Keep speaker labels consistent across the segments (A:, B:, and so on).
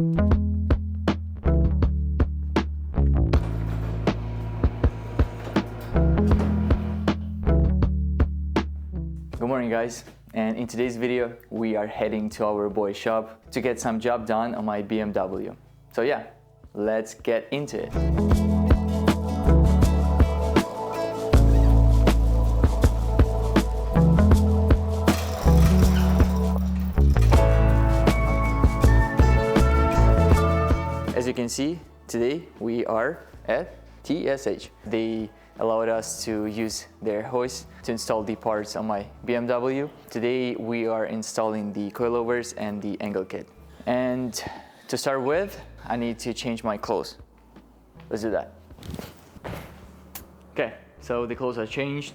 A: Good morning guys, and in today's video we are heading to our boy shop to get some job done on my BMW. So yeah, let's get into it. As you can see, today we are at TSH. They allowed us to use their hoist to install the parts on my BMW. Today we are installing the coilovers and the angle kit. And to start with, I need to change my clothes. Let's do that. Okay, so the clothes are changed.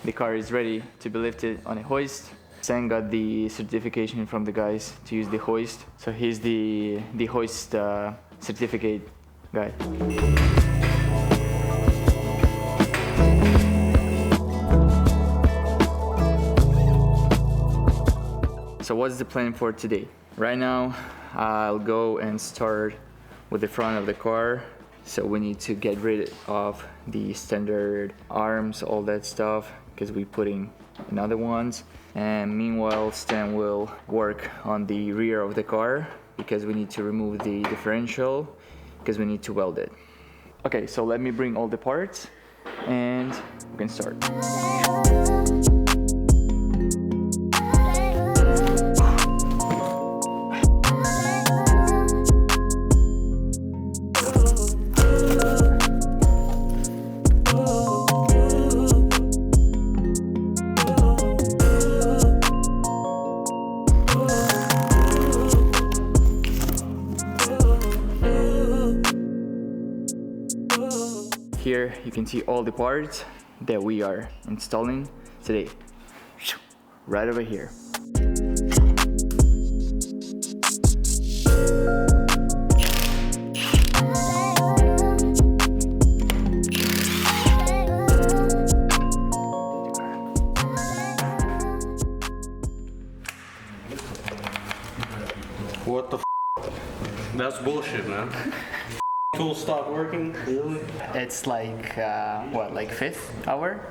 A: The car is ready to be lifted on a hoist. Sam got the certification from the guys to use the hoist. So he's the hoist certificate guy. So what's the plan for today? Right now, I'll go and start with the front of the car. So we need to get rid of the standard arms, all that stuff, because we're putting another ones. And meanwhile, Stan will work on the rear of the car because we need to remove the differential because we need to weld it. Okay, so let me bring all the parts and we can start. Here you can see all the parts that we are installing today, right over here.
B: What the f? That's bullshit, man. Tools stopped working, really?
A: It's like, what, like 5th hour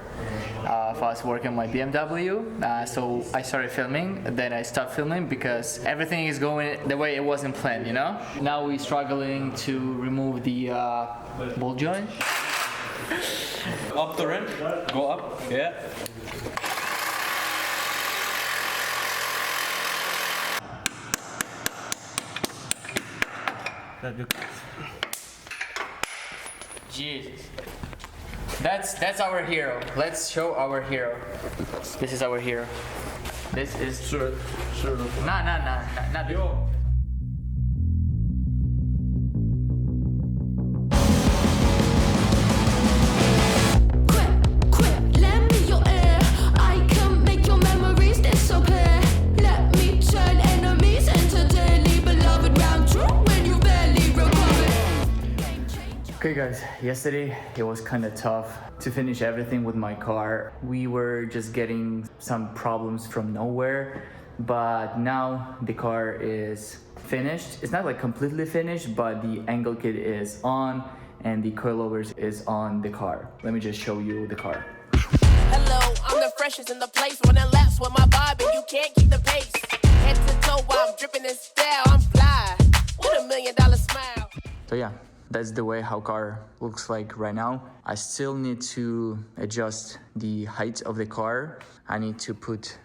A: of us working on my BMW. So I started filming, then I stopped filming because everything is going the way it wasn't planned, you know? Now we're struggling to remove the ball joint.
B: Up the rim, go up, yeah.
A: Jesus. That's our hero. Let's show our hero. This is our hero. This is
B: Sure.
A: Nah, not
B: Yo.
C: Quit, lend me your ear. I can make your memories disappear. Let me turn enemies into dearly beloved round true when you barely recover.
A: Okay guys, yesterday it was kind of tough to finish everything with my car. We were just getting some problems from nowhere, but now the car is finished. It's not like completely finished, but the angle kit is on and the coilovers is on the car. Let me just show you the car.
D: Hello, I'm the freshest in the place. Running laps with my vibe and you can't keep the pace. Head to toe while I'm dripping in style. I'm fly with $1 million smile.
A: So yeah, that's the way how car looks like right now. I still need to adjust the height of the car. I need to put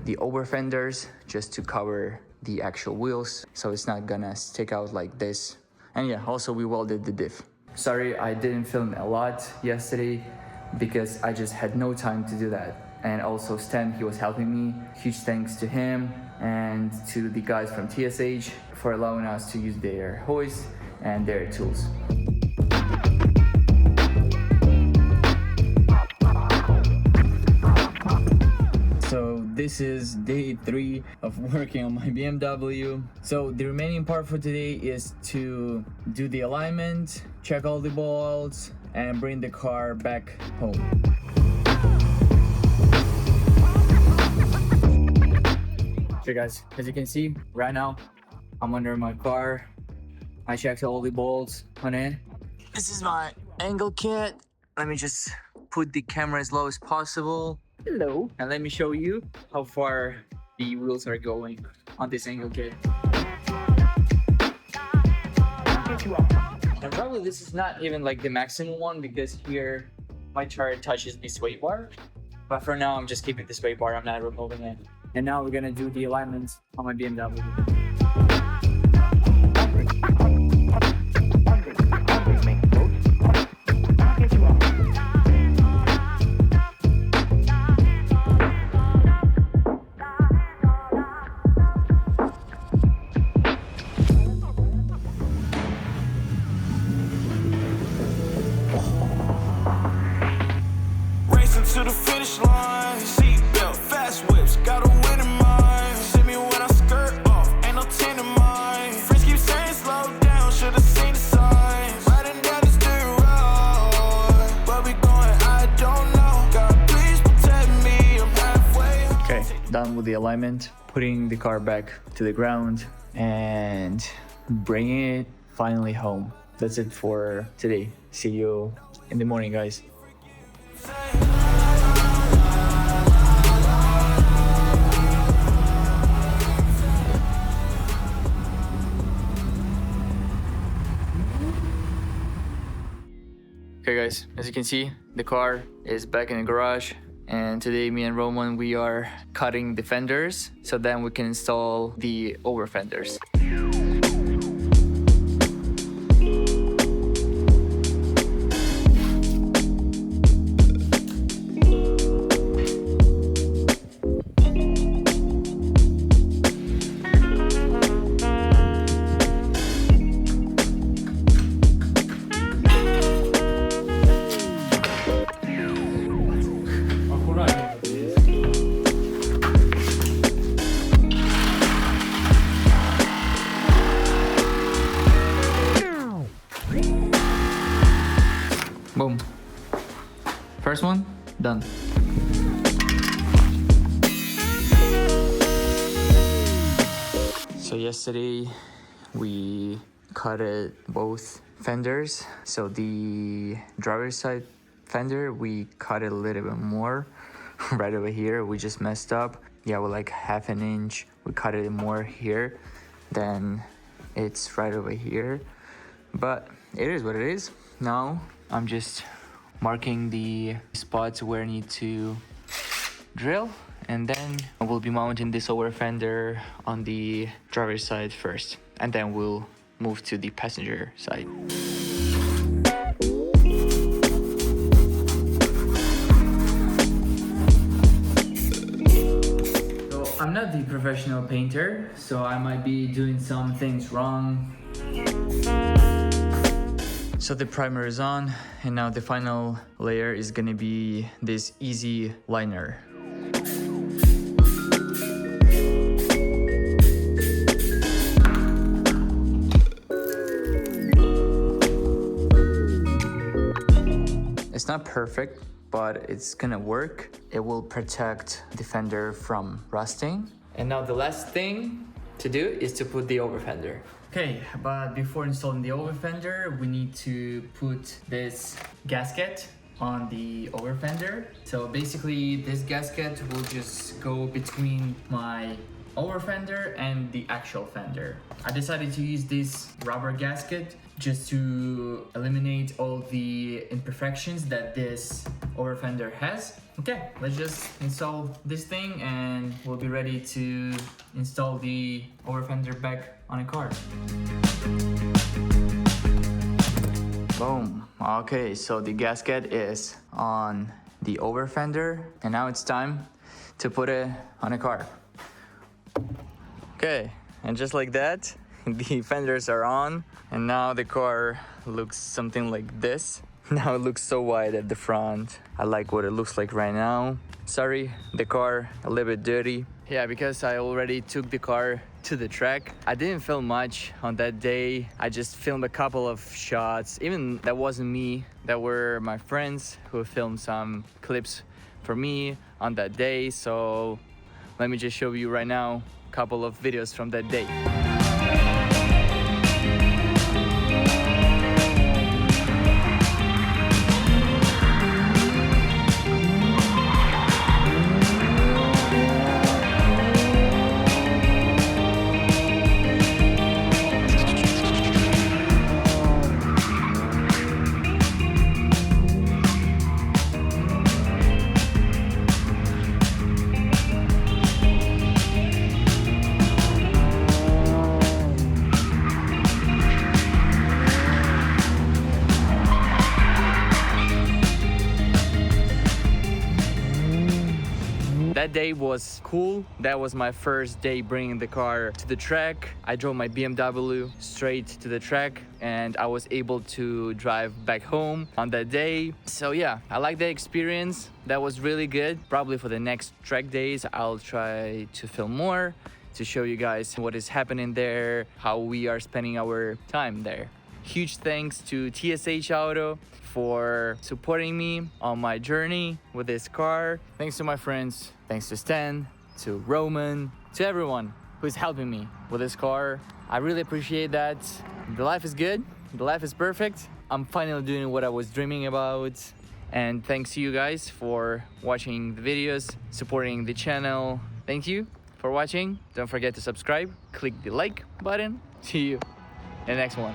A: the over fenders just to cover the actual wheels so it's not gonna stick out like this. And yeah, also we welded the diff. Sorry I didn't film a lot yesterday because I just had no time to do that. And also Stan, he was helping me. Huge thanks to him and to the guys from TSH for allowing us to use their hoist and their tools. So this is day 3 of working on my BMW. So the remaining part for today is to do the alignment, check all the bolts, and bring the car back home. Okay guys, as you can see right now, I'm under my car. I checked all the bolts on it. This is my angle kit. Let me just put the camera as low as possible. Hello. And let me show you how far the wheels are going on this angle kit. And probably this is not even like the maximum one, because here my chart touches the sway bar. But for now, I'm just keeping the sway bar. I'm not removing it. And now we're gonna do the alignments on my BMW.
E: To the finish line, seatbelt, fast whips, got a win in mind. See me when I skirt off, ain't no 10 in mine. Friends keep saying slow down, should've seen the signs. Riding down this dirt road, but we going, I don't know. God, please protect me, I'm halfway home.
A: Okay, done with the alignment, putting the car back to the ground and bringing it finally home. That's it for today. See you in the morning, guys. Okay guys, as you can see, the car is back in the garage, and today me and Roman, we are cutting the fenders so then we can install the over fenders. Boom. First one, done. So yesterday we cutted both fenders. So the driver's side fender, we cut it a little bit more right over here. We just messed up. Yeah, with like half an inch. We cut it more here than it's right over here. But it is what it is. Now I'm just marking the spots where I need to drill, and then I will be mounting this over fender on the driver's side first, and then we'll move to the passenger side. So I'm not the professional painter, so I might be doing some things wrong. So the primer is on, and now the final layer is gonna be this easy liner. It's not perfect, but it's gonna work. It will protect the fender from rusting. And now the last thing to do is to put the over fender. Okay, but before installing the over fender, we need to put this gasket on the over fender. So basically this gasket will just go between my over fender and the actual fender. I decided to use this rubber gasket just to eliminate all the imperfections that this over fender has. Okay, let's just install this thing and we'll be ready to install the over fender back on a car. Boom. Okay, so the gasket is on the over fender, and now it's time to put it on a car. Okay, and just like that, the fenders are on, and now the car looks something like this. Now it looks so wide at the front. I like what it looks like right now. Sorry, the car a little bit dirty. Yeah, because I already took the car to the track. I didn't film much on that day. I just filmed a couple of shots. Even that wasn't me, that were my friends who filmed some clips for me on that day. So let me just show you right now a couple of videos from that day. that day was cool. That was my first day bringing the car to the track. I drove my BMW straight to the track and I was able to drive back home on that day. So yeah, I like the experience. That was really good. Probably for the next track days, I'll try to film more to show you guys what is happening there, how we are spending our time there. Huge thanks to TSH Auto for supporting me on my journey with this car. Thanks to my friends, thanks to Stan, to Roman, to everyone who's helping me with this car. I really appreciate that. The life is good, the life is perfect. I'm finally doing what I was dreaming about. And thanks to you guys for watching the videos, supporting the channel. Thank you for watching. Don't forget to subscribe, click the like button. See you in the next one.